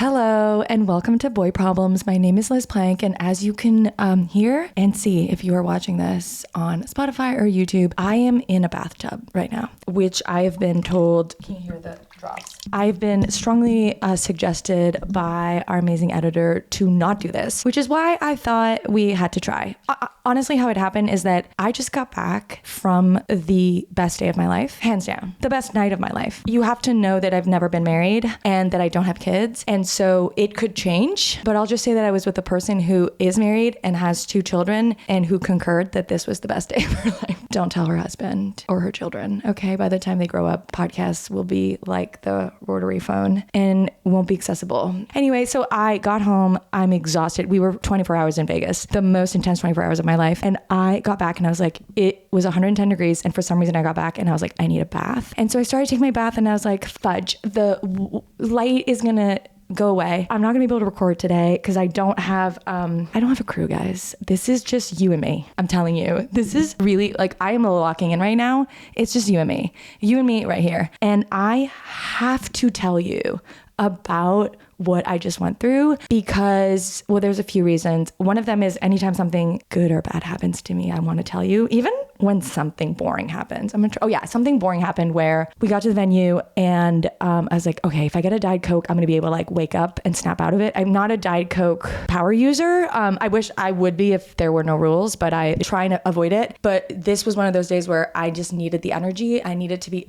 Hello and welcome to Boy Problems. My name is Liz Plank, and as you can hear and see if you are watching this on Spotify or YouTube, I am in a bathtub right now, which I have been told, can you hear the drops? I've been strongly suggested by our amazing editor to not do this, which is why I thought we had to try. Honestly, how it happened is that I just got back from the best day of my life, hands down, the best night of my life. You have to know that I've never been married and that I don't have kids. And so it could change, but I'll just say that I was with a person who is married and has 2 children and who concurred that this was the best day of her life. Don't tell her husband or her children, okay? By the time they grow up, podcasts will be like the rotary phone and won't be accessible. Anyway, so I got home. I'm exhausted. We were 24 hours in Vegas, the most intense 24 hours of my life. And I got back and I was like, it was 110 degrees. And for some reason I got back and I was like, I need a bath. And so I started taking my bath and I was like, fudge, the light is going to go away. I'm not gonna be able to record today because I don't have a crew, guys. This is just you and me. I'm telling you, this is really like, I am locking in right now. It's just you and me right here. And I have to tell you about what I just went through because, well, there's a few reasons. One of them is anytime something good or bad happens to me, I want to tell you, even when something boring happens. Something boring happened where we got to the venue and I was like, okay, if I get a Diet Coke, I'm going to be able to like wake up and snap out of it. I'm not a Diet Coke power user. I wish I would be if there were no rules, but I try to avoid it. But this was one of those days where I just needed the energy.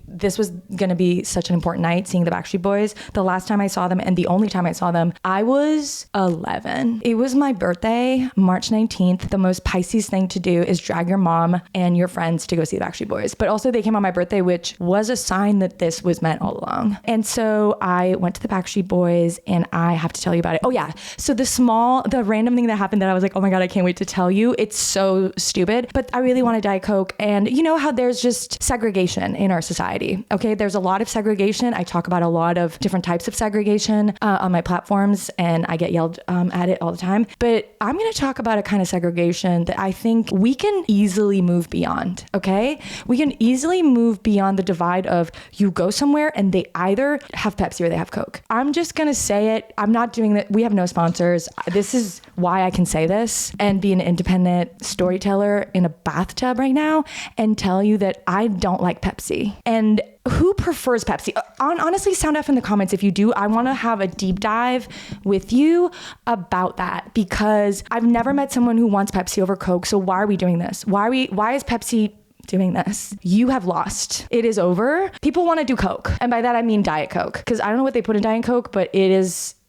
This was going to be such an important night, seeing the Backstreet Boys. The last time I saw them and the only time I saw them, I was 11. It was my birthday, March 19th. The most Pisces thing to do is drag your mom and your friends to go see the Backstreet Boys. But also they came on my birthday, which was a sign that this was meant all along. And so I went to the Backstreet Boys and I have to tell you about it. Oh yeah. So the random thing that happened that I was like, oh my God, I can't wait to tell you. It's so stupid, but I really want a Diet Coke. And you know how there's just segregation in our society. Okay. There's a lot of segregation. I talk about a lot of different types of segregation on my platforms and I get yelled at it all the time. But I'm going to talk about a kind of segregation that I think we can easily move beyond. Okay. We can easily move beyond the divide of you go somewhere and they either have Pepsi or they have Coke. I'm just going to say it. I'm not doing that. We have no sponsors. This is why I can say this and be an independent storyteller in a bathtub right now and tell you that I don't like Pepsi. And who prefers Pepsi? Honestly, sound off in the comments if you do. I want to have a deep dive with you about that because I've never met someone who wants Pepsi over Coke. So why are we doing this? Why is Pepsi doing this? You have lost. It is over. People want to do Coke. And by that, I mean Diet Coke because I don't know what they put in Diet Coke, but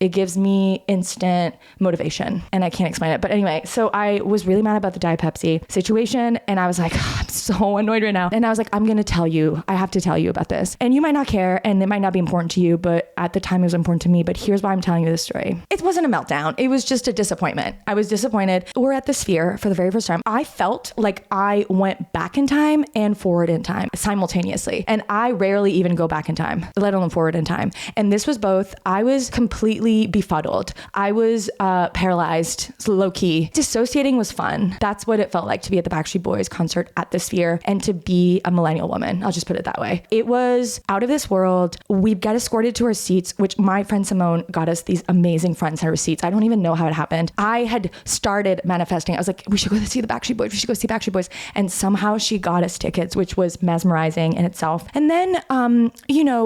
it gives me instant motivation and I can't explain it. But anyway, so I was really mad about the Diet Pepsi situation and I was like, I'm so annoyed right now. And I was like, I have to tell you about this. And you might not care and it might not be important to you, but at the time it was important to me. But here's why I'm telling you this story. It wasn't a meltdown. It was just a disappointment. I was disappointed. We're at the Sphere for the very first time. I felt like I went back in time and forward in time simultaneously. And I rarely even go back in time, let alone forward in time. And this was both. I was completely befuddled. I was paralyzed, low key. Dissociating was fun. That's what it felt like to be at the Backstreet Boys concert at the Sphere and to be a millennial woman. I'll just put it that way. It was out of this world. We got escorted to our seats, which my friend Simone got us these amazing front and center seats. I don't even know how it happened. I had started manifesting. I was like, we should go see the Backstreet Boys. We should go see Backstreet Boys. And somehow she got us tickets, which was mesmerizing in itself. And then,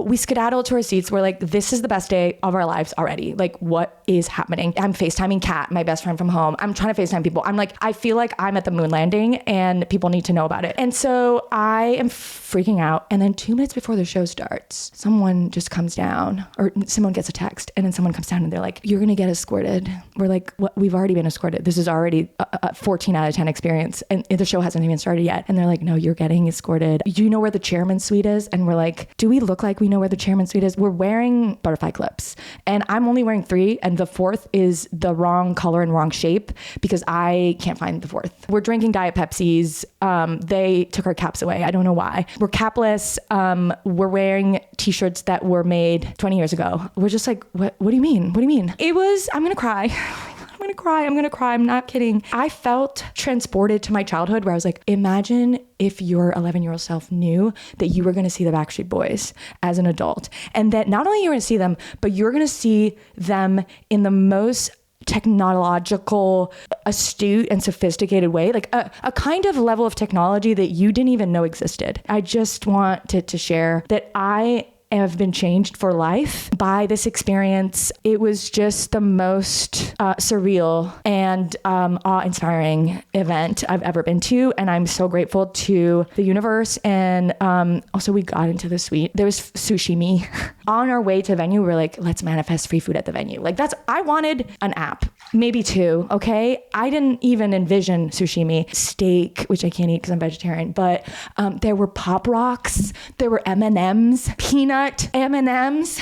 we skedaddled to our seats. We're like, this is the best day of our lives already. Like, what is happening? I'm FaceTiming Kat, my best friend from home. I'm trying to FaceTime people. I'm like, I feel like I'm at the moon landing and people need to know about it. And so I am freaking out. And then 2 minutes before the show starts, someone just comes down or someone gets a text and then someone comes down and they're like, you're going to get escorted. We're like, what? We've already been escorted. This is already a 14 out of 10 experience. And the show hasn't even started yet. And they're like, no, you're getting escorted. Do you know where the chairman's suite is? And we're like, do we look like we know where the chairman's suite is? We're wearing butterfly clips and I'm only wearing 3 and the 4th is the wrong color and wrong shape because I can't find the 4th. We're drinking Diet Pepsis. They took our caps away. I don't know why. We're capless. We're wearing t-shirts that were made 20 years ago. We're just like, what do you mean? What do you mean? It was, I'm going to cry. I'm going to cry. I'm going to cry. I'm not kidding. I felt transported to my childhood where I was like, imagine if your 11-year-old self knew that you were going to see the Backstreet Boys as an adult, and that not only you're going to see them, but you're going to see them in the most technological, astute and sophisticated way, like a kind of level of technology that you didn't even know existed. I just want to share that I have been changed for life by this experience. It was just the most surreal and awe-inspiring event I've ever been to. And I'm so grateful to the universe. And also we got into the suite. There was sushi. On our way to the venue, we were like, let's manifest free food at the venue. Like I wanted an app, maybe two, okay? I didn't even envision sushi, steak, which I can't eat because I'm vegetarian, but there were Pop Rocks, there were M&Ms, peanut M&Ms,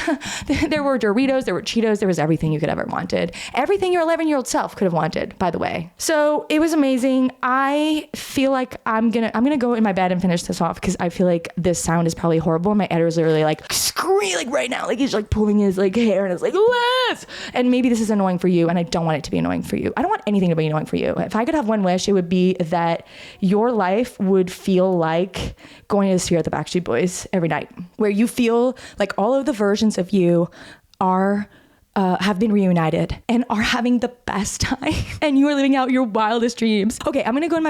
there were Doritos, there were Cheetos, there was everything you could ever wanted. Everything your 11-year-old self could have wanted, by the way. So it was amazing. I feel like I'm gonna go in my bed and finish this off because I feel like this sound is probably horrible. My editor's literally like screaming like right now, like he's like pulling his like hair and it's like, Liz! And maybe this is annoying for you and I don't want it to be annoying for you. I don't want anything to be annoying for you. If I could have one wish, it would be that your life would feel like going to the Sphere at the Backstreet Boys every night, where you feel like all of the versions of you are have been reunited and are having the best time and you are living out your wildest dreams. Okay, I'm gonna go in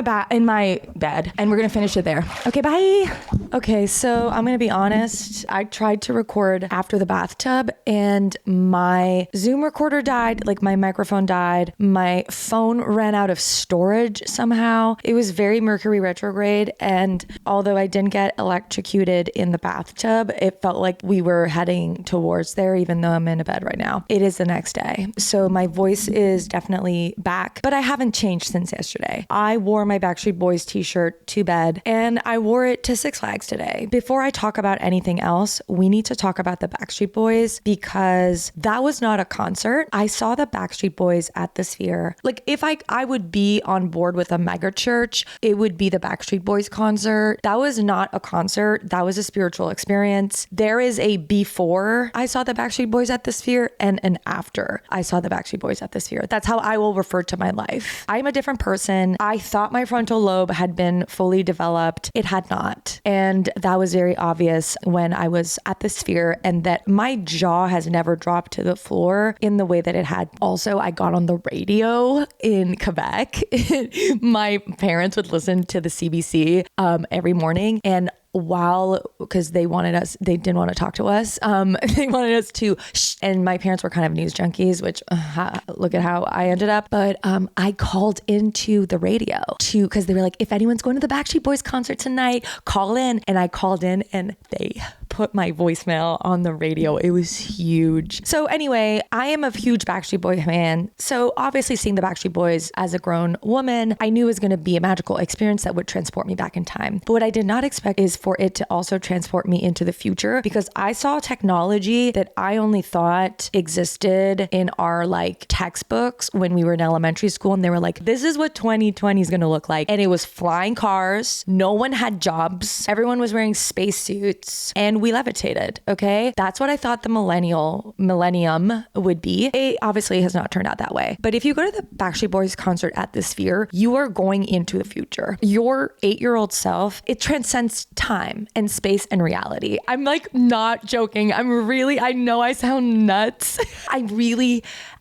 my bed and we're gonna finish it there. Okay, bye. Okay, so I'm gonna be honest. I tried to record after the bathtub and my Zoom recorder died, like my microphone died. My phone ran out of storage somehow. It was very Mercury retrograde, and although I didn't get electrocuted in the bathtub, it felt like we were heading towards there, even though I'm in a bed right now. It is the next day. So my voice is definitely back, but I haven't changed since yesterday. I wore my Backstreet Boys t-shirt to bed and I wore it to Six Flags today. Before I talk about anything else, we need to talk about the Backstreet Boys because that was not a concert. I saw the Backstreet Boys at the Sphere. Like if I would be on board with a mega church, it would be the Backstreet Boys concert. That was not a concert. That was a spiritual experience. There is a before I saw the Backstreet Boys at the Sphere and an after I saw the Backstreet Boys at the Sphere. That's how I will refer to my life. I'm a different person. I thought my frontal lobe had been fully developed. It had not. And that was very obvious when I was at the Sphere, and that my jaw has never dropped to the floor in the way that it had. Also, I got on the radio in Quebec. My parents would listen to the CBC every morning, and because they didn't want to talk to us. They wanted us to shh. And my parents were kind of news junkies, which look at how I ended up. But I called into the radio because they were like, if anyone's going to the Backstreet Boys concert tonight, call in. And I called in and they put my voicemail on the radio. It was huge. So anyway, I am a huge Backstreet Boy fan. So obviously seeing the Backstreet Boys as a grown woman, I knew it was going to be a magical experience that would transport me back in time. But what I did not expect is for it to also transport me into the future, because I saw technology that I only thought existed in our like textbooks when we were in elementary school. And they were like, this is what 2020 is going to look like. And it was flying cars. No one had jobs. Everyone was wearing spacesuits and we levitated. Okay. That's what I thought the millennium would be. It obviously has not turned out that way. But if you go to the Backstreet Boys concert at the Sphere, you are going into the future. Your 8-year-old self, it transcends time and space and reality. I'm like not joking. I know I sound nuts.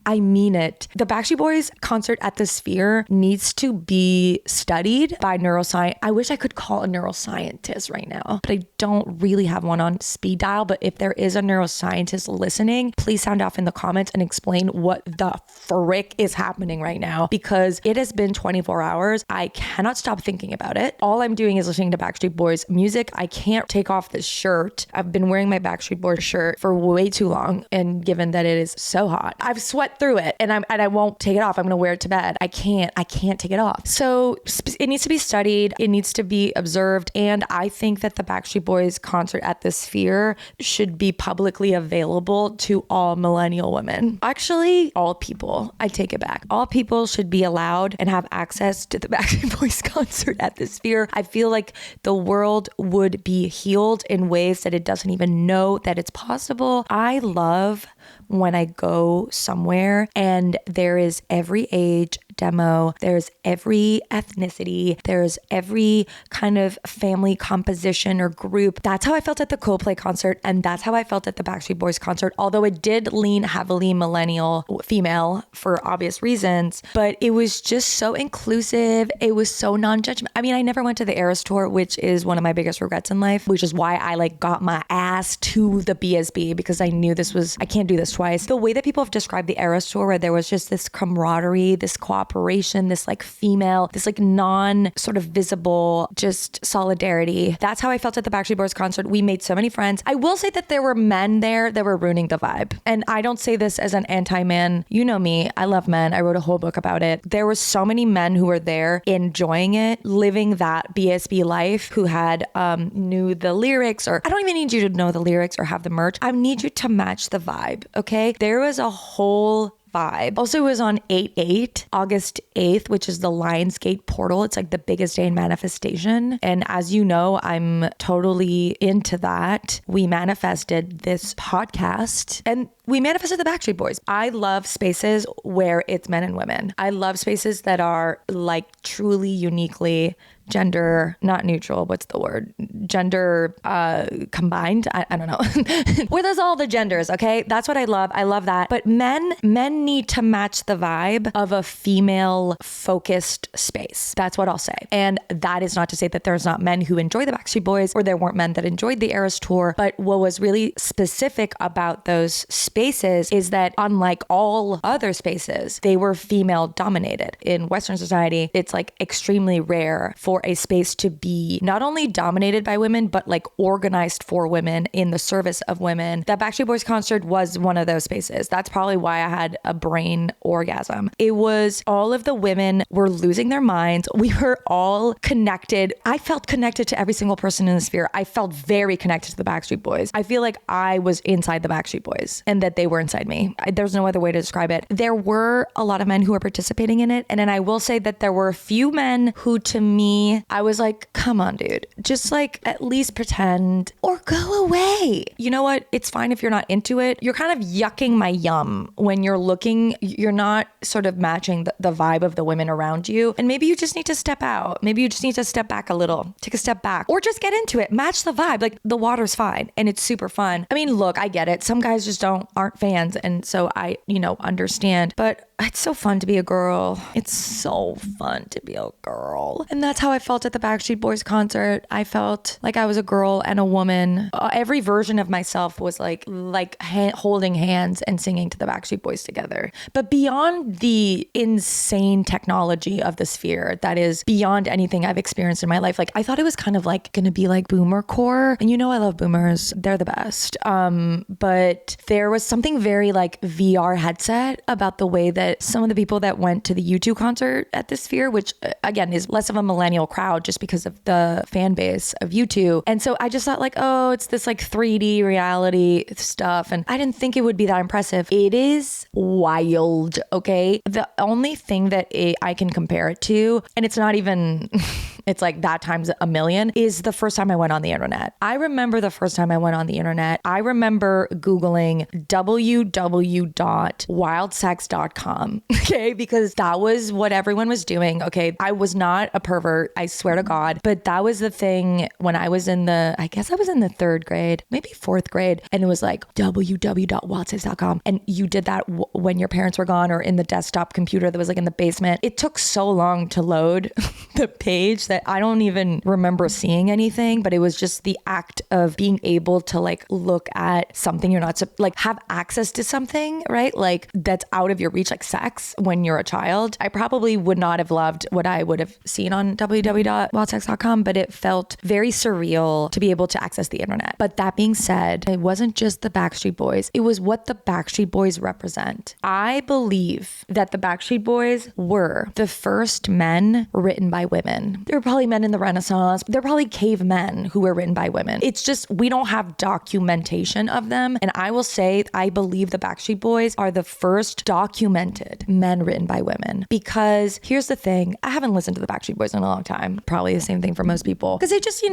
I mean it. The Backstreet Boys concert at the Sphere needs to be studied by neuroscience. I wish I could call a neuroscientist right now, but I don't really have one on speed dial. But if there is a neuroscientist listening, please sound off in the comments and explain what the frick is happening right now, because it has been 24 hours. I cannot stop thinking about it. All I'm doing is listening to Backstreet Boys music. I can't take off this shirt. I've been wearing my Backstreet Boys shirt for way too long. And given that it is so hot, I've sweat through it and I won't take it off. I'm going to wear it to bed. I can't take it off. So it needs to be studied. It needs to be observed. And I think that the Backstreet Boys concert at the Sphere should be publicly available to all millennial women. Actually, all people. I take it back. All people should be allowed and have access to the Backstreet Boys concert at the Sphere. I feel like the world would be healed in ways that it doesn't even know that it's possible. I love when I go somewhere and there is every age demo, there's every ethnicity, there's every kind of family composition or group. That's how I felt at the Coldplay concert, and that's how I felt at the Backstreet Boys concert, although it did lean heavily millennial female for obvious reasons, but it was just so inclusive. It was so non-judgmental. I mean, I never went to the Eras tour, which is one of my biggest regrets in life, which is why I like got my ass to the BSB, because I knew I can't do this twice. The way that people have described the Eras tour, where there was just this camaraderie, this cooperation, this like female, this like non sort of visible, just solidarity. That's how I felt at the Backstreet Boys concert. We made so many friends. I will say that there were men there that were ruining the vibe. And I don't say this as an anti-man. You know me, I love men. I wrote a whole book about it. There were so many men who were there enjoying it, living that BSB life, who had knew the lyrics, or I don't even need you to know the lyrics or have the merch. I need you to match the vibe, okay? There was a whole vibe. Also, it was on 8/8, August 8th, which is the Lionsgate portal. It's like the biggest day in manifestation. And as you know, I'm totally into that. We manifested this podcast and we manifested the Backstreet Boys. I love spaces where it's men and women. I love spaces that are like truly uniquely gender, not neutral, what's the word? Gender combined? I don't know. Where there's all the genders, okay? That's what I love. I love that. But men need to match the vibe of a female focused space. That's what I'll say. And that is not to say that there's not men who enjoy the Backstreet Boys or there weren't men that enjoyed the Eras tour. But what was really specific about those spaces is that unlike all other spaces, they were female dominated. In Western society, it's like extremely rare for a space to be not only dominated by women, but like organized for women in the service of women. That Backstreet Boys concert was one of those spaces. That's probably why I had a brain orgasm. It was all of the women were losing their minds. We were all connected. I felt connected to every single person in the sphere. I felt very connected to the Backstreet Boys. I feel like I was inside the Backstreet Boys and that they were inside me. There's no other way to describe it. There were a lot of men who were participating in it. And then I will say that there were a few men who, to me, I was like, come on, dude, just like at least pretend or go away. You know what? It's fine if you're not into it. You're kind of yucking my yum when you're looking, you're not sort of matching the vibe of the women around you. And maybe you just need to step out. Maybe you just need to step back a little, take a step back, or just get into it. Match the vibe. Like the water's fine and it's super fun. I mean, look, I get it. Some guys just aren't fans. And so I, understand, but it's so fun to be a girl. It's so fun to be a girl. And that's how I felt at the Backstreet Boys concert. I felt like I was a girl and a woman. Every version of myself was like holding hands and singing to the Backstreet Boys together. But beyond the insane technology of the sphere that is beyond anything I've experienced in my life, like I thought it was kind of like gonna be like boomer core. And I love boomers. They're the best. But there was something very like VR headset about the way that some of the people that went to the U2 concert at the Sphere, which again is less of a millennial crowd just because of the fan base of U2. And so I just thought like, oh, it's this like 3D reality stuff. And I didn't think it would be that impressive. It is wild. Okay. The only thing that I can compare it to, and it's not even, it's like that times a million, is the first time I went on the internet. I remember the first time I went on the internet. I remember Googling www.wildsex.com. Okay, because that was what everyone was doing. Okay, I was not a pervert, I swear to God, but that was the thing when I was in I guess I was in the 3rd grade, maybe 4th grade, and it was like www.wildsex.com. And you did that when your parents were gone or in the desktop computer that was like in the basement. It took so long to load the page that I don't even remember seeing anything, but it was just the act of being able to like look at something you're not like have access to something, right? Like that's out of your reach, like sex when you're a child. I probably would not have loved what I would have seen on www.wildsex.com, but it felt very surreal to be able to access the internet. But that being said, it wasn't just the Backstreet Boys. It was what the Backstreet Boys represent. I believe that the Backstreet Boys were the first men written by women. They're probably men in the Renaissance. They're probably cavemen who were written by women. It's just, we don't have documentation of them. And I will say, I believe the Backstreet Boys are the first documented men written by women. Because here's the thing, I haven't listened to the Backstreet Boys in a long time. Probably the same thing for most people. Because they just,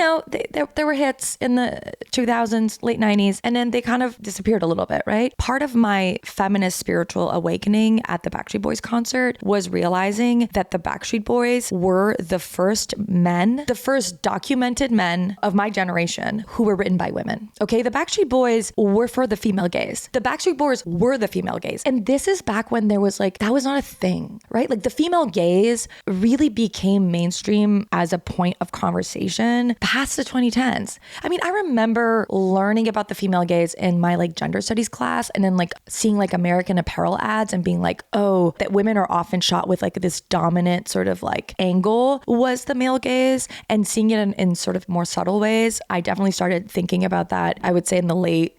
there were hits in the 2000s, late 90s, and then they kind of disappeared a little bit, right? Part of my feminist spiritual awakening at the Backstreet Boys concert was realizing that the Backstreet Boys were the first men, the first documented men of my generation who were written by women. Okay, the Backstreet Boys were for the female gaze. The Backstreet Boys were the female gaze. And this is back when there was that was not a thing, right? Like the female gaze really became mainstream as a point of conversation past the 2010s. I mean, I remember learning about the female gaze in my gender studies class, and then seeing American Apparel ads and being oh, that women are often shot with this dominant sort of angle was the male gaze, and seeing it in sort of more subtle ways. I definitely started thinking about that, I would say in the late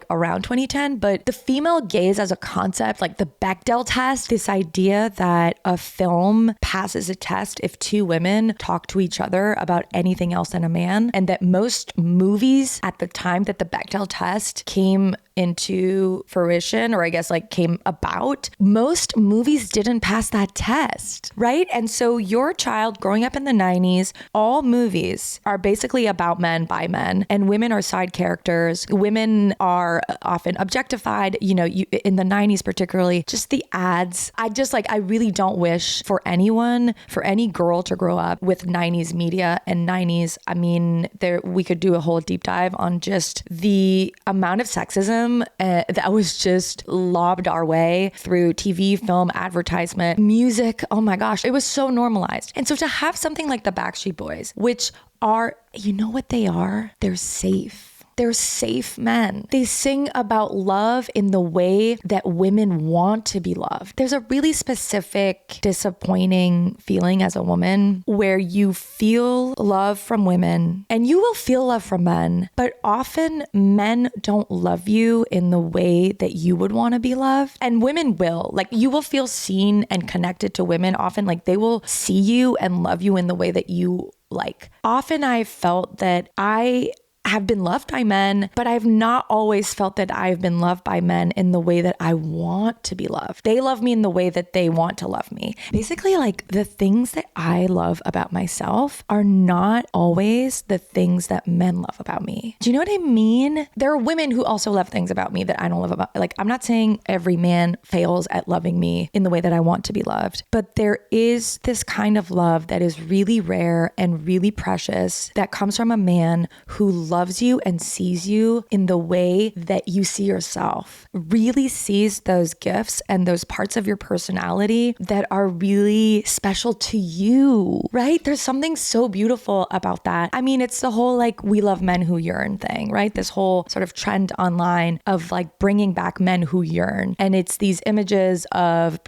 around 2010. But the female gaze as a concept, the Bechdel test, this idea that a film passes a test if two women talk to each other about anything else than a man, and that most movies at the time that the Bechdel test came into fruition, or I guess came about, most movies didn't pass that test, right? And so your child growing up in the 90s, all movies are basically about men by men, and women are side characters. Women are often objectified, in the 90s particularly, just the ads. I really don't wish for anyone, for any girl to grow up with 90s media and 90s. I mean, we could do a whole deep dive on just the amount of sexism that was just lobbed our way through TV, film, advertisement, music. Oh my gosh, it was so normalized. And so to have something like the Backstreet Boys, which are, you know what they are? They're safe. They're safe men. They sing about love in the way that women want to be loved. There's a really specific, disappointing feeling as a woman where you feel love from women, and you will feel love from men, but often men don't love you in the way that you would want to be loved. And women will. You will feel seen and connected to women. Often, they will see you and love you in the way that you like. Often I felt that I have been loved by men, but I've not always felt that I've been loved by men in the way that I want to be loved. They love me in the way that they want to love me. Basically, the things that I love about myself are not always the things that men love about me. Do you know what I mean? There are women who also love things about me that I don't love about. I'm not saying every man fails at loving me in the way that I want to be loved, but there is this kind of love that is really rare and really precious that comes from a man who loves you and sees you in the way that you see yourself, really sees those gifts and those parts of your personality that are really special to you, right? There's something so beautiful about that. I mean, it's the whole we love men who yearn thing, right? This whole sort of trend online of bringing back men who yearn. And it's these images of,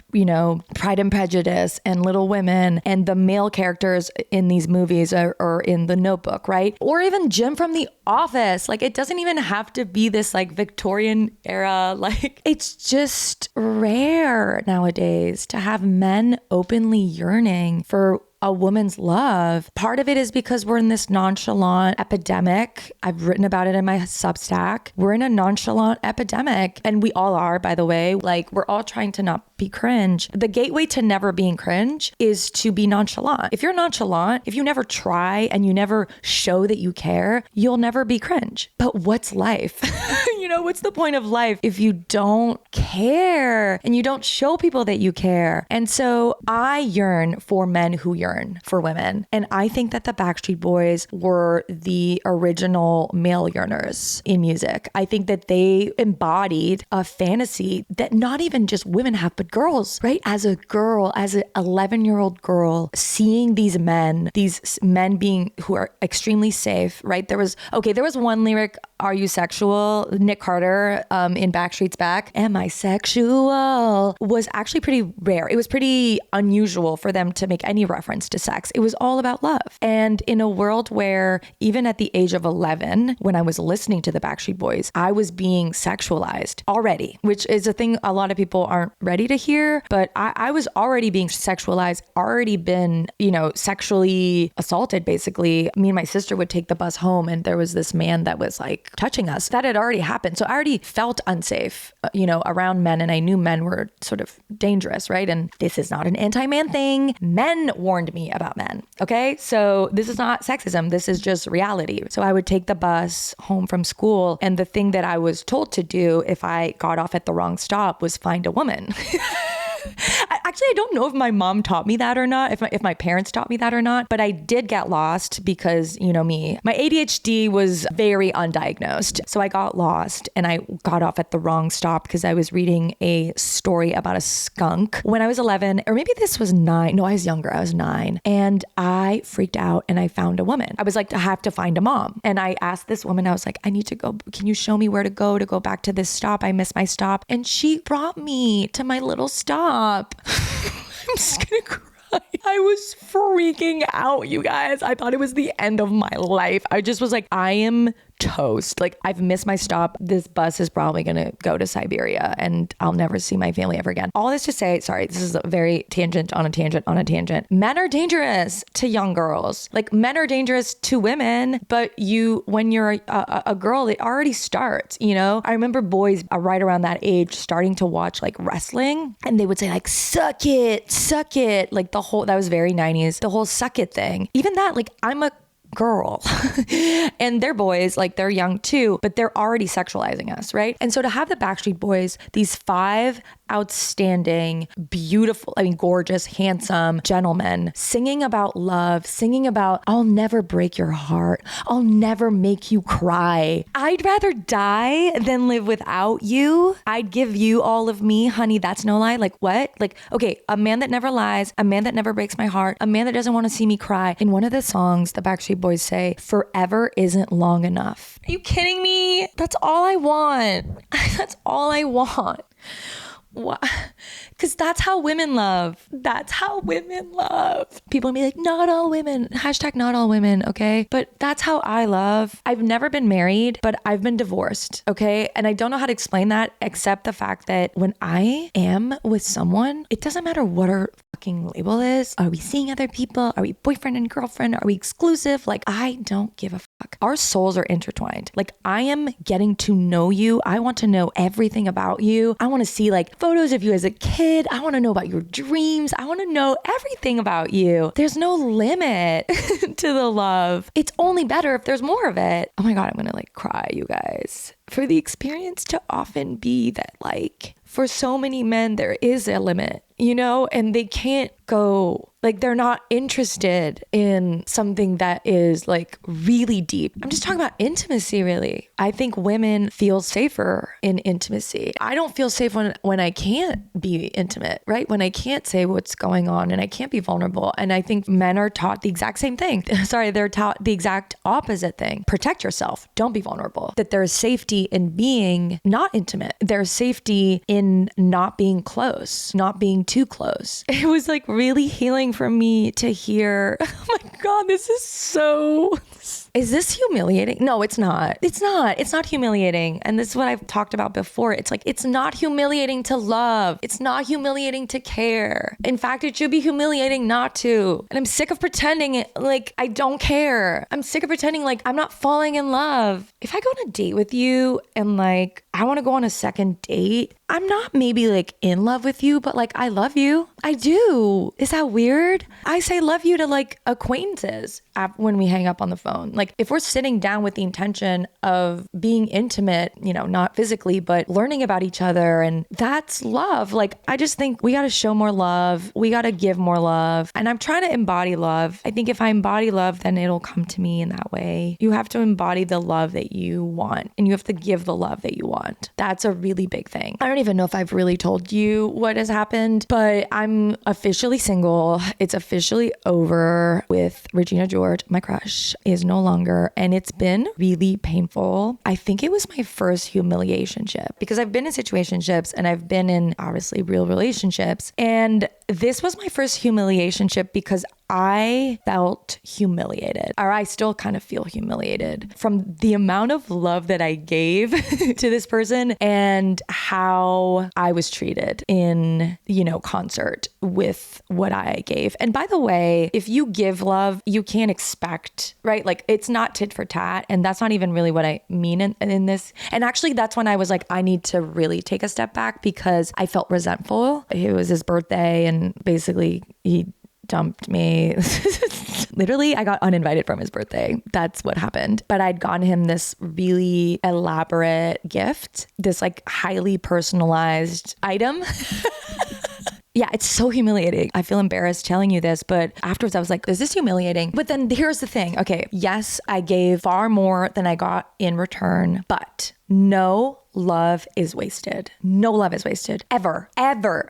Pride and Prejudice and Little Women, and the male characters in these movies or in The Notebook, right? Or even Jim from The Office. It doesn't even have to be this Victorian era. It's just rare nowadays to have men openly yearning for a woman's love. Part of it is because we're in this nonchalant epidemic. I've written about it in my Substack. We're in a nonchalant epidemic, and we all are, by the way. We're all trying to not be cringe. The gateway to never being cringe is to be nonchalant. If you're nonchalant, if you never try and you never show that you care, you'll never be cringe. But what's life? What's the point of life if you don't care and you don't show people that you care? And so I yearn for men who yearn for women. And I think that the Backstreet Boys were the original male yearners in music. I think that they embodied a fantasy that not even just women have, but girls, right? As a girl, as an 11-year-old girl, seeing these men being who are extremely safe, right? There was one lyric, "Are you sexual?" Nick Carter in Backstreet's Back, "Am I sexual?" was actually pretty rare. It was pretty unusual for them to make any reference to sex. It was all about love. And in a world where even at the age of 11, when I was listening to the Backstreet Boys, I was being sexualized already, which is a thing a lot of people aren't ready to to hear, but I was already being sexualized, already been, sexually assaulted, basically. Me and my sister would take the bus home and there was this man that was like touching us. That had already happened. So I already felt unsafe, around men, and I knew men were sort of dangerous, right? And this is not an anti-man thing. Men warned me about men, okay? So this is not sexism. This is just reality. So I would take the bus home from school, and the thing that I was told to do if I got off at the wrong stop was find a woman. Actually, I don't know if my mom taught me that or not, if my parents taught me that or not, but I did get lost because, me, my ADHD was very undiagnosed. So I got lost and I got off at the wrong stop because I was reading a story about a skunk when I was 11, or maybe this was 9. No, I was younger. I was 9. And I freaked out and I found a woman. I was like, I have to find a mom. And I asked this woman, I was like, I need to go. Can you show me where to go back to this stop? I missed my stop. And she brought me to my little stop. I'm just gonna cry. I was freaking out, you guys. I thought it was the end of my life. I just was like, I am toast. Like, I've missed my stop. This bus is probably gonna go to Siberia and I'll never see my family ever again. All this to say, sorry, this is a very tangent on a tangent. Men are dangerous to young girls. Like, men are dangerous to women, but when you're a girl, it already starts, I remember boys right around that age starting to watch like wrestling, and they would say like, suck it. Like that was very 90s, the whole suck it thing. Even that, like, I'm a girl and they're boys, like they're young too, but they're already sexualizing us, right? And so to have the Backstreet Boys, these 5 outstanding, beautiful, gorgeous, handsome gentlemen singing about love, singing about, I'll never break your heart, I'll never make you cry, I'd rather die than live without you, I'd give you all of me, honey, that's no lie. Like, what? Like, okay, a man that never lies, a man that never breaks my heart, a man that doesn't want to see me cry. In one of the songs, the Backstreet Boys say, forever isn't long enough. Are you kidding me? That's all I want. That's all I want. What? Because that's how women love. That's how women love. People be like, not all women, hashtag not all women, okay? But that's how I love. I've never been married, but I've been divorced, okay? And I don't know how to explain that except the fact that when I am with someone, it doesn't matter what our fucking label is. Are we seeing other people? Are we boyfriend and girlfriend? Are we exclusive? Like, I don't give a fuck. Our souls are intertwined. Like, I am getting to know you. I want to know everything about you. I want to see like photos of you as a kid. I want to know about your dreams. I want to know everything about you. There's no limit to the love. It's only better if there's more of it. Oh my God, I'm going to like cry, you guys. For the experience to often be that, like, for so many men, there is a limit, and they can't go, like, they're not interested in something that is like really deep. I'm just talking about intimacy, really. I think women feel safer in intimacy. I don't feel safe when I can't be intimate, right? When I can't say what's going on and I can't be vulnerable. And I think men are taught the exact same thing. Sorry, they're taught the exact opposite thing. Protect yourself. Don't be vulnerable. That there is safety in being not intimate. There's safety in not being close, not being too close. It was like really healing for me to hear, oh my God, this is so... Is this humiliating? No, it's not. It's not humiliating. And this is what I've talked about before. It's like, it's not humiliating to love. It's not humiliating to care. In fact, it should be humiliating not to. And I'm sick of pretending like I don't care. I'm sick of pretending like I'm not falling in love. If I go on a date with you and like, I want to go on a second date, I'm not maybe like in love with you, but like, I love you. I do. Is that weird? I say love you to like acquaintances when we hang up on the phone. Like if we're sitting down with the intention of being intimate, not physically, but learning about each other, and that's love. Like, I just think we got to show more love. We got to give more love. And I'm trying to embody love. I think if I embody love, then it'll come to me in that way. You have to embody the love that you want, and you have to give the love that you want. That's a really big thing. I don't even know if I've really told you what has happened, but I'm officially single. It's officially over with Regina George. My crush is no longer, and it's been really painful. I think it was my first humiliationship, because I've been in situationships and I've been in obviously real relationships, and this was my first humiliationship because I felt humiliated, or I still kind of feel humiliated from the amount of love that I gave to this person and how I was treated in, concert with what I gave. And by the way, if you give love, you can't expect, right? Like it's not tit for tat. And that's not even really what I mean in this. And actually that's when I was like, I need to really take a step back because I felt resentful. It was his birthday and basically he dumped me. Literally, I got uninvited from his birthday. That's what happened. But I'd gotten him this really elaborate gift, this like highly personalized item. Yeah, it's so humiliating. I feel embarrassed telling you this, but afterwards I was like, is this humiliating? But then here's the thing. Okay, yes, I gave far more than I got in return, but no love is wasted. No love is wasted. Ever.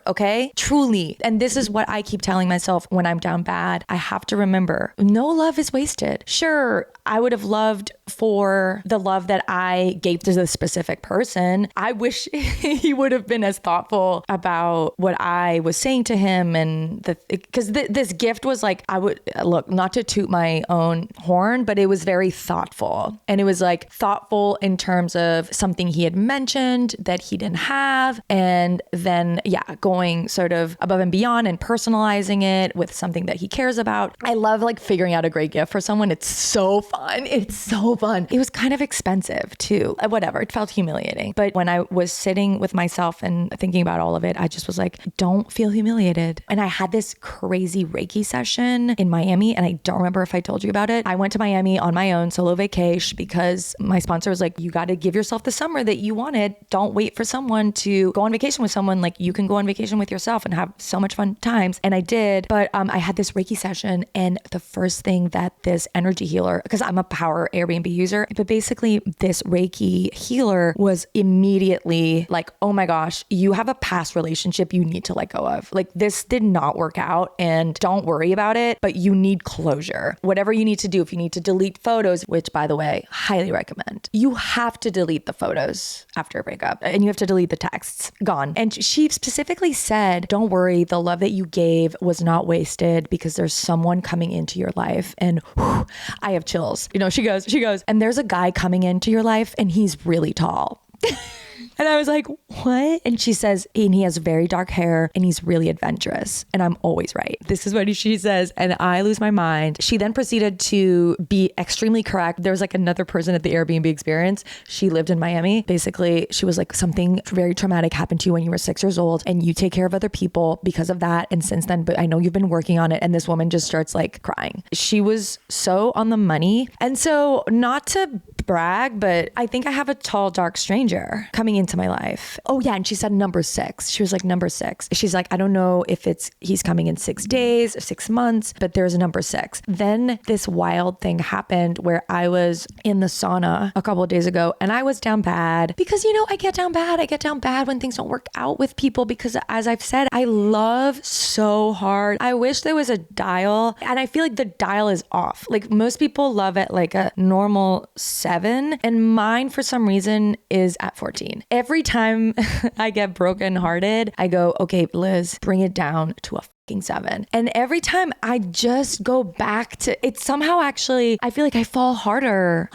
Okay? Truly. And this is what I keep telling myself when I'm down bad. I have to remember, no love is wasted. Sure, I would have loved for the love that I gave to the specific person. I wish he would have been as thoughtful about what I was saying to him. And because this gift was like, I would look, not to toot my own horn, but it was very thoughtful. And it was like thoughtful in terms of something he had mentioned that he didn't have. And then, going sort of above and beyond and personalizing it with something that he cares about. I love like figuring out a great gift for someone. It's so fun. It's so fun. It was kind of expensive too. Whatever. It felt humiliating. But when I was sitting with myself and thinking about all of it, I just was like, don't feel humiliated. And I had this crazy Reiki session in Miami. And I don't remember if I told you about it. I went to Miami on my own solo vacation because my sponsor was like, you got to give yourself the summer that you wanted. Don't wait for someone to go on vacation with someone. Like you can go on vacation with yourself and have so much fun times. And I did. But I had this Reiki session, and the first thing that this energy healer, because I'm a power Airbnb user, but basically this Reiki healer was immediately like, oh my gosh, you have a past relationship you need to let go of. Like this did not work out and don't worry about it, but you need closure. Whatever you need to do, if you need to delete photos, which by the way, highly recommend, you have to delete the photos after a breakup and you have to delete the texts. Gone. And she specifically said, don't worry, the love that you gave was not wasted because there's someone coming into your life. And whew, I have chills. She goes, and there's a guy coming into your life and he's really tall. And I was like, what? And she says, and he has very dark hair and he's really adventurous. And I'm always right. This is what she says. And I lose my mind. She then proceeded to be extremely correct. There was like another person at the Airbnb experience. She lived in Miami. Basically, she was like, something very traumatic happened to you when you were 6 years old and you take care of other people because of that. And since then, but I know you've been working on it. And this woman just starts like crying. She was so on the money. And so not to brag, but I think I have a tall, dark stranger coming into my life. Oh yeah. And she said number 6. She was like, number 6. She's like, I don't know if he's coming in 6 days or 6 months, but there's a number 6. Then this wild thing happened where I was in the sauna a couple of days ago and I was down bad because, I get down bad. I get down bad when things don't work out with people because as I've said, I love so hard. I wish there was a dial and I feel like the dial is off. Like most people love it like a normal 7 and mine for some reason is at 14. Every time I get brokenhearted, I go, okay, Liz, bring it down to a 7. And every time I just go back to it, somehow actually, I feel like I fall harder.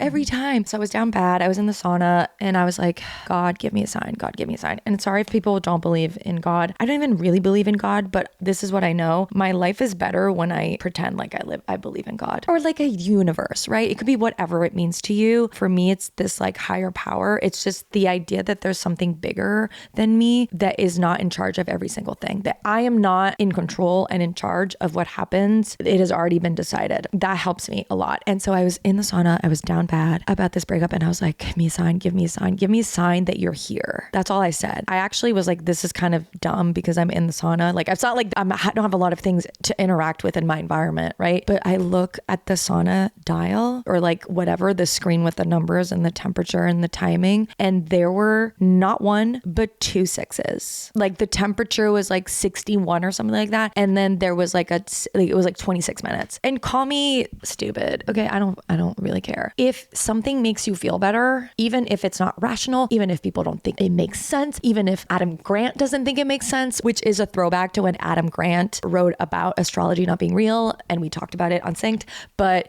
Every time. So I was down bad. I was in the sauna and I was like, God, give me a sign. God, give me a sign. And sorry if people don't believe in God. I don't even really believe in God, but this is what I know. My life is better when I pretend like I believe in God or like a universe, right? It could be whatever it means to you. For me, it's this like higher power. It's just the idea that there's something bigger than me that is not in charge of every single thing, that I am not in control and in charge of what happens. It has already been decided. That helps me a lot. And so I was in the sauna, I was down bad about this breakup and I was like, give me a sign, give me a sign, give me a sign that you're here. That's all I said. I actually was like, this is kind of dumb because I'm in the sauna. Like it's not like I don't have a lot of things to interact with in my environment, right? But I look at the sauna dial or like whatever, the screen with the numbers and the temperature and the timing. And there were not 1, but 2 6s. Like the temperature was like 61 1 or something like that. And then there was like it was like 26 minutes. And call me stupid. Okay. I don't really care. If something makes you feel better, even if it's not rational, even if people don't think it makes sense, even if Adam Grant doesn't think it makes sense, which is a throwback to when Adam Grant wrote about astrology not being real. And we talked about it on Synced,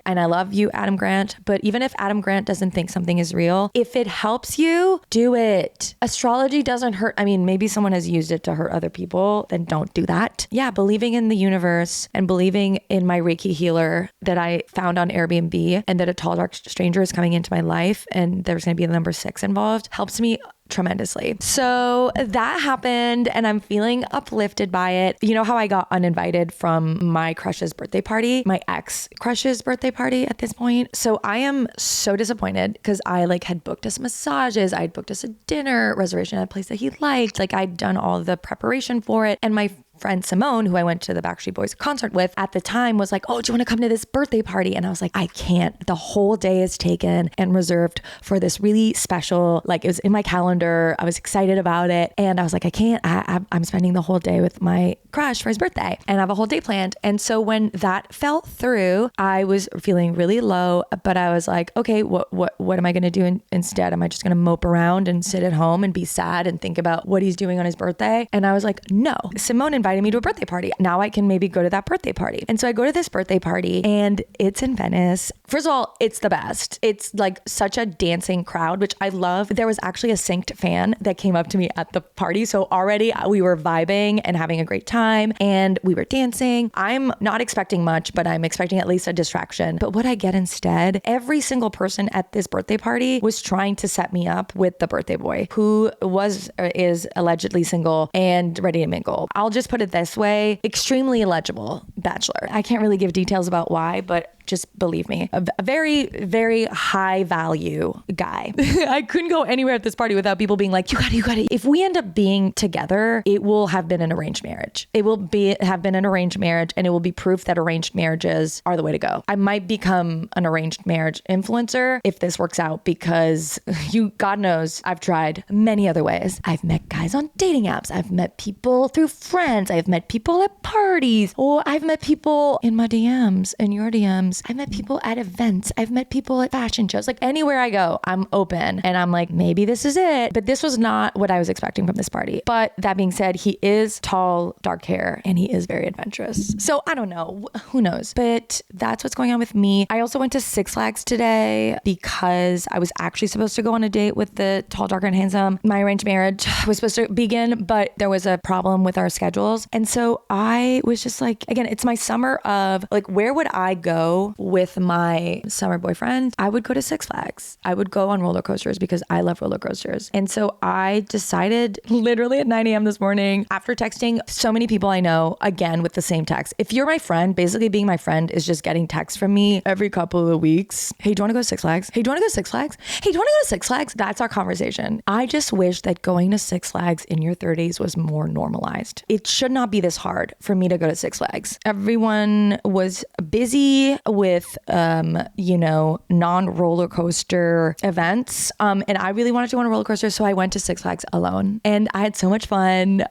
and I love you, Adam Grant. But even if Adam Grant doesn't think something is real, if it helps you, do it. Astrology doesn't hurt. I mean, maybe someone has used it to hurt other people, then don't do that. Yeah, believing in the universe and believing in my Reiki healer that I found on Airbnb and that a tall, dark stranger is coming into my life and there's going to be the number 6 involved helps me tremendously. So that happened and I'm feeling uplifted by it. You know how I got uninvited from my crush's birthday party, my ex crush's birthday party at this point. So I am so disappointed because I had booked us massages. I'd booked us a dinner reservation at a place that he liked. I'd done all the preparation for it. And my friend Simone, who I went to the Backstreet Boys concert with at the time, was like, oh, do you want to come to this birthday party? And I was like, I can't. The whole day is taken and reserved for this really special, it was in my calendar. I was excited about it. And I was like, I can't. I'm spending the whole day with my crush for his birthday and I have a whole day planned. And so when that fell through, I was feeling really low, but I was like, okay, what am I going to do instead? Am I just going to mope around and sit at home and be sad and think about what he's doing on his birthday? And I was like, no. Simone invited me to a birthday party. Now I can maybe go to that birthday party. And so I go to this birthday party and it's in Venice. First of all, it's the best. It's such a dancing crowd, which I love. There was actually a Synced fan that came up to me at the party. So already we were vibing and having a great time and we were dancing. I'm not expecting much, but I'm expecting at least a distraction. But what I get instead, every single person at this birthday party was trying to set me up with the birthday boy who is allegedly single and ready to mingle. I'll just put it this way, extremely illegible bachelor. I can't really give details about why, but just believe me, a very, very high value guy. I couldn't go anywhere at this party without people being like, you got it. If we end up being together, it will have been an arranged marriage. It will have been an arranged marriage and it will be proof that arranged marriages are the way to go. I might become an arranged marriage influencer if this works out because God knows I've tried many other ways. I've met guys on dating apps. I've met people through friends. I've met people at parties, or I've met people in my DMs and your DMs. I've met people at events. I've met people at fashion shows. Anywhere I go, I'm open and I'm like, maybe this is it. But this was not what I was expecting from this party. But that being said, he is tall, dark hair, and he is very adventurous. So I don't know. Who knows? But that's what's going on with me. I also went to Six Flags today because I was actually supposed to go on a date with the tall, dark, and handsome. My arranged marriage was supposed to begin, but there was a problem with our schedules. And so I was just again, it's my summer of where would I go with my summer boyfriend? I would go to Six Flags. I would go on roller coasters because I love roller coasters. And so I decided literally at 9 a.m. this morning after texting so many people I know, again, with the same text. If you're my friend, basically being my friend is just getting texts from me every couple of weeks. Hey, do you want to go to Six Flags? Hey, do you want to go to Six Flags? Hey, do you want to go to Six Flags? That's our conversation. I just wish that going to Six Flags in your 30s was more normalized. It should not be this hard for me to go to Six Flags. Everyone was busy with, non-roller coaster events. And I really wanted to go on a roller coaster. So I went to Six Flags alone and I had so much fun.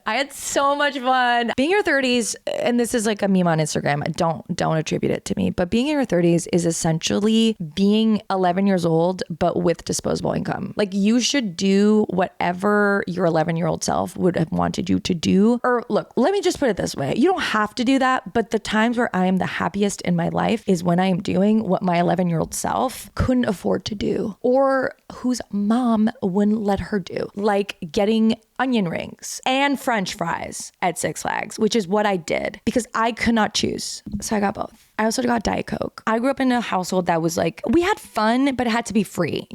Being in your 30s, and this is a meme on Instagram. Don't attribute it to me, but being in your 30s is essentially being 11 years old, but with disposable income. You should do whatever your 11-year-old self would have wanted you to do. Or look, let me just put it this way. You don't have to do that, but the times where I am the happiest in my life is when I am doing what my 11-year-old self couldn't afford to do or whose mom wouldn't let her do, like getting onion rings and French fries at Six Flags, which is what I did because I could not choose. So I got both. I also got Diet Coke. I grew up in a household that was we had fun, but it had to be free,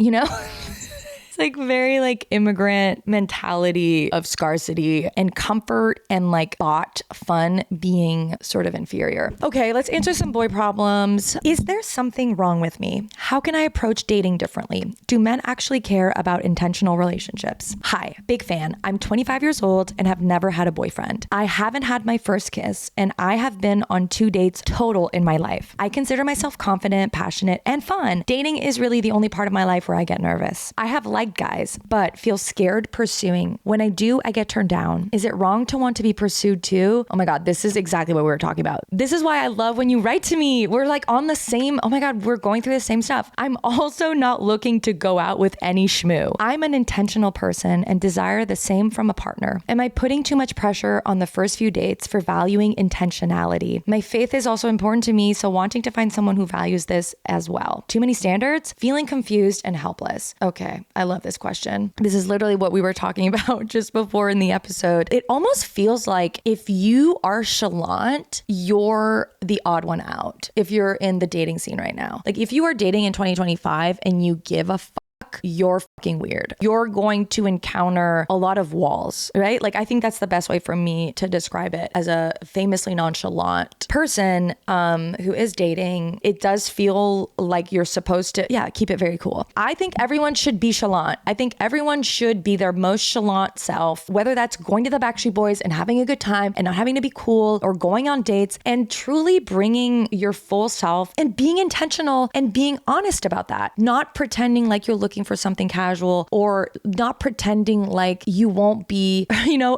very immigrant mentality of scarcity and comfort and bought fun being sort of inferior. Okay, let's answer some boy problems. Is there something wrong with me? How can I approach dating differently? Do men actually care about intentional relationships? Hi, big fan. I'm 25 years old and have never had a boyfriend. I haven't had my first kiss and I have been on 2 dates total in my life. I consider myself confident, passionate, and fun. Dating is really the only part of my life where I get nervous. I have liked like guys, but feel scared pursuing. When I do, I get turned down. Is it wrong to want to be pursued too? Oh my God, this is exactly what we were talking about. This is why I love when you write to me. We're like on the same, oh my God, we're going through the same stuff. I'm also not looking to go out with any schmoo. I'm an intentional person and desire the same from a partner. Am I putting too much pressure on the first few dates for valuing intentionality? My faith is also important to me, so wanting to find someone who values this as well. Too many standards? Feeling confused and helpless. Okay, I love this question. This is literally what we were talking about just before in the episode. It almost feels like if you are chalant, you're the odd one out. If you're in the dating scene right now. Like if you are dating in 2025 and you give a you're fucking weird. You're going to encounter a lot of walls, right? Like I think that's the best way for me to describe it. As a famously nonchalant person who is dating, it does feel like you're supposed to, keep it very cool. I think everyone should be chalant. I think everyone should be their most chalant self, whether that's going to the Backstreet Boys and having a good time and not having to be cool, or going on dates and truly bringing your full self and being intentional and being honest about that. Not pretending like you're looking for something casual, or not pretending like you won't be,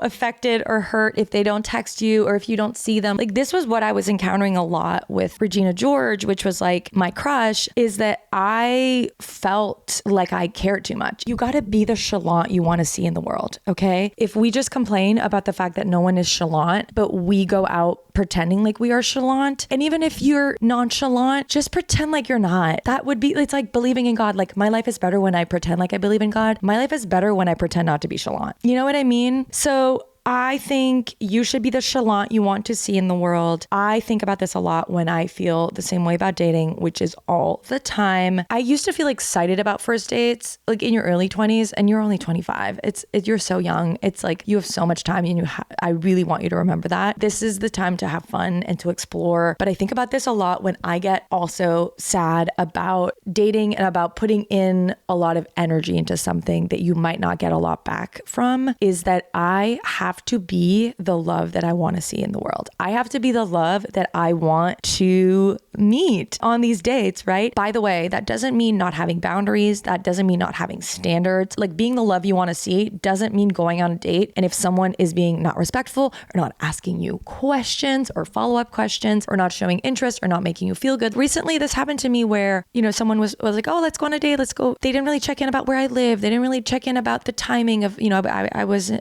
affected or hurt if they don't text you or if you don't see them. Like this was what I was encountering a lot with Regina George, which was like my crush, is that I felt like I cared too much. You got to be the chalant you want to see in the world. Okay. If we just complain about the fact that no one is chalant, but we go out pretending like we are chalant, and even if you're nonchalant, just pretend like you're not. That would be, it's like believing in God. Like my life is better when I pretend like I believe in God. My life is better when I pretend not to be chalant. You know what I mean? So I think you should be the chalant you want to see in the world. I think about this a lot when I feel the same way about dating, which is all the time. I used to feel excited about first dates, like in your early 20s, and you're only 25. You're so young. It's like you have so much time, and I really want you to remember that. This is the time to have fun and to explore. But I think about this a lot when I get also sad about dating and about putting in a lot of energy into something that you might not get a lot back from, is that I have to be the love that I want to see in the world. I have to be the love that I want to meet on these dates, right? By the way, that doesn't mean not having boundaries. That doesn't mean not having standards. Like being the love you want to see doesn't mean going on a date, and if someone is being not respectful or not asking you questions or follow-up questions or not showing interest or not making you feel good. Recently, this happened to me where, someone was like, oh, let's go on a date. Let's go. They didn't really check in about where I live. They didn't really check in about the timing of, I was,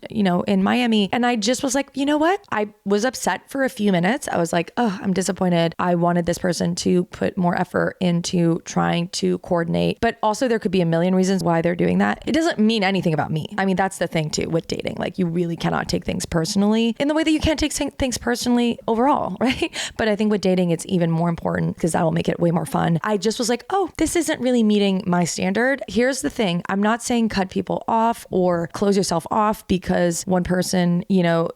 in Miami. And I just was like, you know what? I was upset for a few minutes. I was like, oh, I'm disappointed. I wanted this person to put more effort into trying to coordinate. But also there could be a million reasons why they're doing that. It doesn't mean anything about me. I mean, that's the thing too with dating. Like you really cannot take things personally in the way that you can't take things personally overall, right? But I think with dating, it's even more important because that will make it way more fun. I just was like, oh, this isn't really meeting my standard. Here's the thing. I'm not saying cut people off or close yourself off because one person,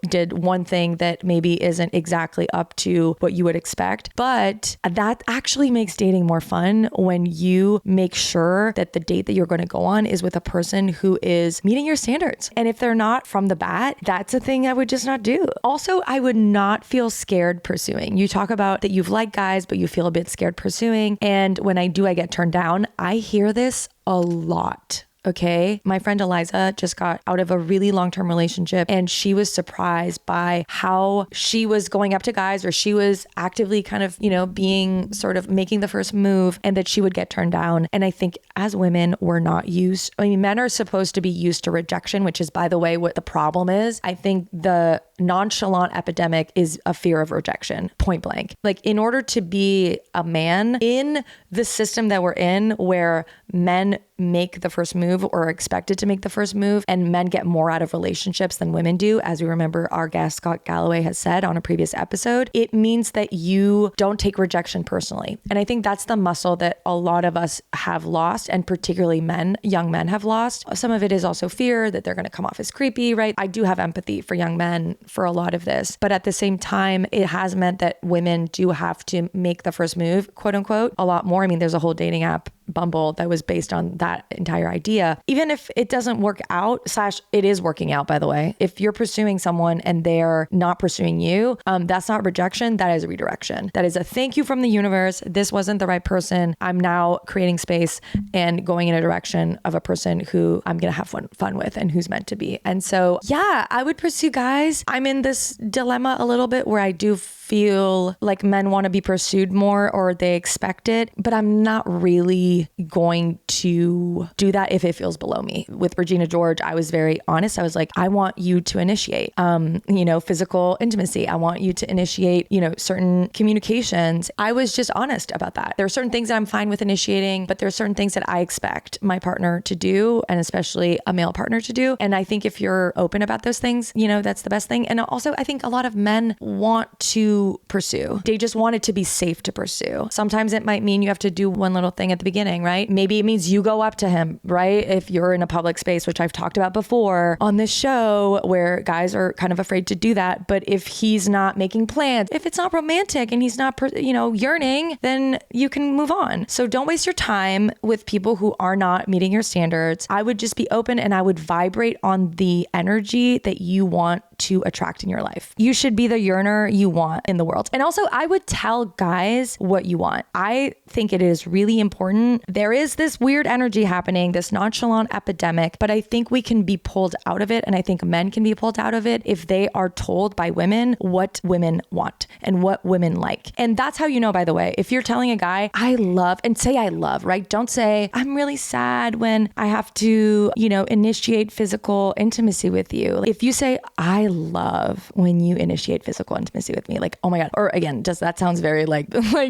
did one thing that maybe isn't exactly up to what you would expect. But that actually makes dating more fun when you make sure that the date that you're going to go on is with a person who is meeting your standards. And if they're not from the bat, that's a thing I would just not do. Also, I would not feel scared pursuing. You talk about that you've liked guys, but you feel a bit scared pursuing. And when I do, I get turned down. I hear this a lot. Okay. My friend Eliza just got out of a really long-term relationship, and she was surprised by how she was going up to guys, or she was actively kind of, being sort of making the first move, and that she would get turned down. And I think as women, we're not used. I mean, men are supposed to be used to rejection, which is, by the way, what the problem is. I think the nonchalant epidemic is a fear of rejection, point blank. Like in order to be a man in the system that we're in, where men make the first move or are expected to make the first move, and men get more out of relationships than women do, as we remember our guest Scott Galloway has said on a previous episode, it means that you don't take rejection personally. And I think that's the muscle that a lot of us have lost, and particularly young men have lost. Some of it is also fear that they're going to come off as creepy, right? I do have empathy for young men for a lot of this, but at the same time, it has meant that women do have to make the first move, quote unquote, a lot more. I mean, there's a whole dating app Bumble that was based on that entire idea. Even if it doesn't work out, / it is working out, by the way. If you're pursuing someone and they're not pursuing you, that's not rejection. That is a redirection. That is a thank you from the universe. This wasn't the right person. I'm now creating space and going in a direction of a person who I'm going to have fun with and who's meant to be. And so, yeah, I would pursue guys. I'm in this dilemma a little bit where I do feel like men want to be pursued more or they expect it, but I'm not really going to do that if it feels below me. With Regina George, I was very honest. I was like, I want you to initiate, physical intimacy. I want you to initiate, certain communications. I was just honest about that. There are certain things that I'm fine with initiating, but there are certain things that I expect my partner to do, and especially a male partner to do. And I think if you're open about those things, that's the best thing. And also, I think a lot of men want to pursue. They just want it to be safe to pursue. Sometimes it might mean you have to do one little thing at the beginning, right? Maybe it means you go up to him, right? If you're in a public space, which I've talked about before on this show, where guys are kind of afraid to do that. But if he's not making plans, if it's not romantic and he's not, yearning, then you can move on. So don't waste your time with people who are not meeting your standards. I would just be open and I would vibrate on the energy that you want to attract in your life. You should be the yearner you want in the world. And also, I would tell guys what you want. I think it is really important. There is this weird energy happening, this nonchalant epidemic, but I think we can be pulled out of it. And I think men can be pulled out of it if they are told by women what women want and what women like. And that's how you know, by the way, if you're telling a guy, I love, and say I love, right? Don't say, I'm really sad when I have to, initiate physical intimacy with you. If you say, I love when you initiate physical intimacy with me, like, oh my God. Or again, that sounds very like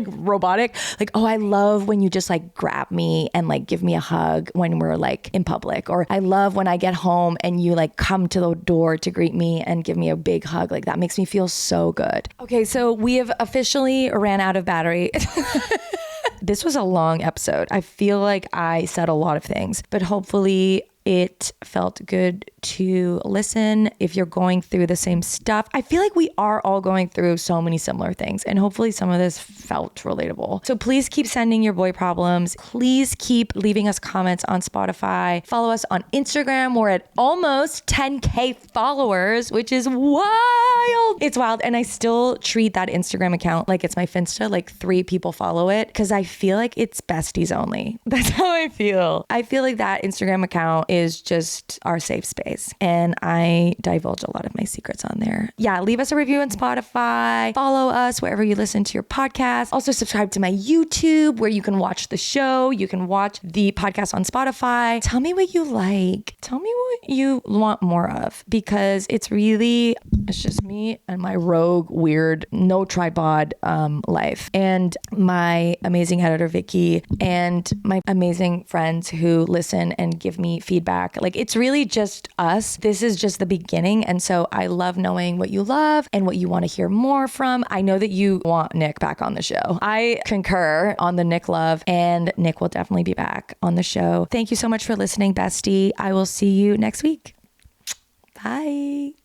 robotic. Like, oh, I love when you just like grab me and like give me a hug when we're like in public. Or I love when I get home and you like come to the door to greet me and give me a big hug. Like that makes me feel so good. Okay, so we have officially ran out of battery. This was a long episode. I feel like I said a lot of things, but hopefully it felt good to listen. If you're going through the same stuff, I feel like we are all going through so many similar things, and hopefully some of this felt relatable. So please keep sending your boy problems. Please keep leaving us comments on Spotify. Follow us on Instagram. We're at almost 10K followers, which is wild. It's wild. And I still treat that Instagram account like it's my Finsta, like 3 people follow it, because I feel like it's besties only. That's how I feel. I feel like that Instagram account is just our safe space. And I divulge a lot of my secrets on there. Yeah, leave us a review on Spotify. Follow us wherever you listen to your podcast. Also subscribe to my YouTube where you can watch the show. You can watch the podcast on Spotify. Tell me what you like. Tell me what you want more of, because it's just me and my rogue, weird, no tripod life. And my amazing editor, Vicky, and my amazing friends who listen and give me feedback. Like, it's really just us. This is just the beginning. And so I love knowing what you love and what you want to hear more from. I know that you want Nick back on the show. I concur on the Nick love, and Nick will definitely be back on the show. Thank you so much for listening, bestie. I will see you next week. Bye.